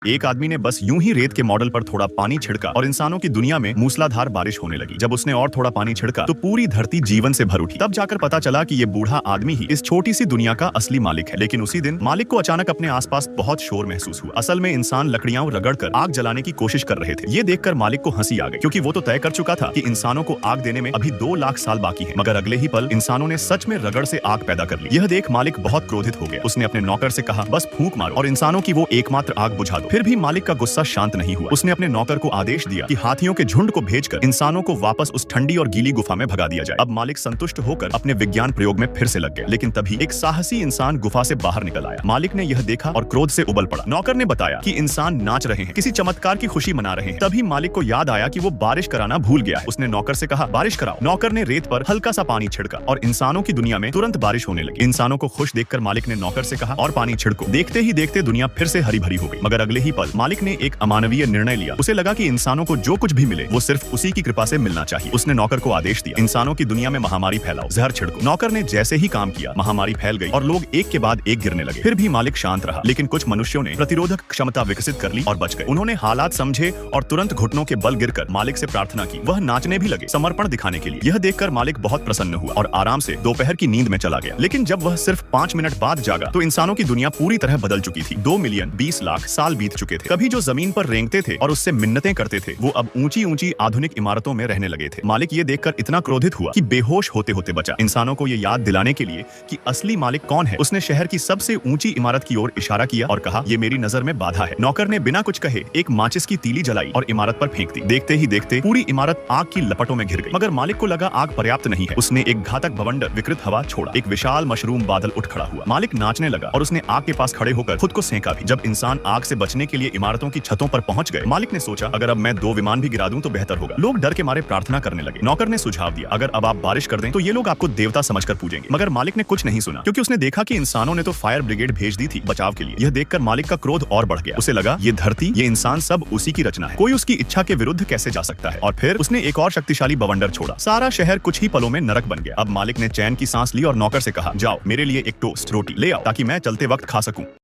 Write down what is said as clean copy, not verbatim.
एक आदमी ने बस यूं ही रेत के मॉडल पर थोड़ा पानी छिड़का और इंसानों की दुनिया में मूसलाधार बारिश होने लगी। जब उसने और थोड़ा पानी छिड़का तो पूरी धरती जीवन से भर उठी। तब जाकर पता चला कि ये बूढ़ा आदमी ही इस छोटी सी दुनिया का असली मालिक है। लेकिन उसी दिन मालिक को अचानक अपने आसपास बहुत शोर महसूस हुआ। असल में इंसान लकड़ियां रगड़कर आग जलाने की कोशिश कर रहे थे। ये देखकर मालिक को हंसी आ गई, क्योंकि वो तो तय कर चुका था कि इंसानों को आग देने में अभी 2 लाख साल बाकी है। मगर अगले ही पल इंसानों ने सच में रगड़ से आग पैदा कर ली। यह देख मालिक बहुत क्रोधित हो गया। उसने अपने नौकर से कहा, बस फूंक मारो और इंसानों की वो एकमात्र आग बुझा दो। फिर भी मालिक का गुस्सा शांत नहीं हुआ। उसने अपने नौकर को आदेश दिया कि हाथियों के झुंड को भेजकर इंसानों को वापस उस ठंडी और गीली गुफा में भगा दिया जाए। अब मालिक संतुष्ट होकर अपने विज्ञान प्रयोग में फिर से लग गया। लेकिन तभी एक साहसी इंसान गुफा से बाहर निकल आया। मालिक ने यह देखा और क्रोध से उबल पड़ा। नौकर ने बताया कि इंसान नाच रहे हैं, किसी चमत्कार की खुशी मना रहे हैं। तभी मालिक को याद आया कि वो बारिश कराना भूल गया है। उसने नौकर से कहा, बारिश कराओ। नौकर ने रेत पर हल्का सा पानी छिड़का और इंसानों की दुनिया में तुरंत बारिश होने लगी। इंसानों को खुश देखकर मालिक ने नौकर से कहा, और पानी छिड़को। देखते ही देखते दुनिया फिर से हरी भरी हो गई। मगर अगले ही पल मालिक ने एक अमानवीय निर्णय लिया। उसे लगा कि इंसानों को जो कुछ भी मिले वो सिर्फ उसी की कृपा से मिलना चाहिए। उसने नौकर को आदेश दिया, इंसानों की दुनिया में महामारी फैलाओ, जहर छिड़को। नौकर ने जैसे ही काम किया, महामारी फैल गई और लोग एक के बाद एक गिरने लगे। फिर भी मालिक शांत रहा। लेकिन कुछ मनुष्यों ने प्रतिरोधक क्षमता विकसित कर ली और बच गए। उन्होंने हालात समझे और तुरंत घुटनों के बल गिरकर मालिक से प्रार्थना की। वह नाचने भी लगे, समर्पण दिखाने के लिए। यह देखकर मालिक बहुत प्रसन्न हुआ और आराम से दोपहर की नींद में चला गया। लेकिन जब वह सिर्फ 5 मिनट बाद जागा तो इंसानों की दुनिया पूरी तरह बदल चुकी थी। 2 मिलियन 20 लाख साल बीत चुके थे। कभी जो जमीन पर रेंगते थे और उससे मिन्नतें करते थे, वो अब ऊंची ऊंची आधुनिक इमारतों में रहने लगे थे। मालिक ये देखकर इतना क्रोधित हुआ कि बेहोश होते होते बचा। इंसानों को ये याद दिलाने के लिए कि असली मालिक कौन है, उसने शहर की सबसे ऊंची इमारत की ओर इशारा किया और कहा, ये मेरी नजर में बाधा है। नौकर ने बिना कुछ कहे एक माचिस की तीली जलाई और इमारत पर फेंक दी। देखते ही देखते पूरी इमारत आग की लपटों में घिर गई। मगर मालिक को लगा आग पर्याप्त नहीं है। उसने एक घातक भवंडर विकृत हवा छोड़ा। एक विशाल मशरूम बादल उठ खड़ा हुआ। मालिक नाचने लगा और उसने आग के पास खड़े होकर खुद को सेंका भी। जब इंसान आग से बचने के लिए इमारतों की छतों पर पहुंच गए, मालिक ने सोचा, अगर अब मैं 2 विमान भी गिरा दूं तो बेहतर होगा। लोग डर के मारे प्रार्थना करने लगे। नौकर ने सुझाव दिया, अगर अब आप बारिश कर दें तो ये लोग आपको देवता समझकर पूजेंगे। मगर मालिक ने कुछ नहीं सुना, क्योंकि उसने देखा कि इंसानों ने तो फायर ब्रिगेड भेज दी थी बचाव के लिए। यह देखकर मालिक का क्रोध और बढ़ गया। उसे लगा, ये धरती, ये इंसान सब उसी की रचना है। कोई उसकी इच्छा के विरुद्ध कैसे जा सकता है। और फिर उसने एक और शक्तिशाली बवंडर छोड़ा। सारा शहर कुछ ही पलों में नरक बन गया। अब मालिक ने चैन की सांस ली और नौकर से कहा, जाओ मेरे लिए एक टोस्ट रोटी ले आओ ताकि मैं चलते वक्त खा सकूं।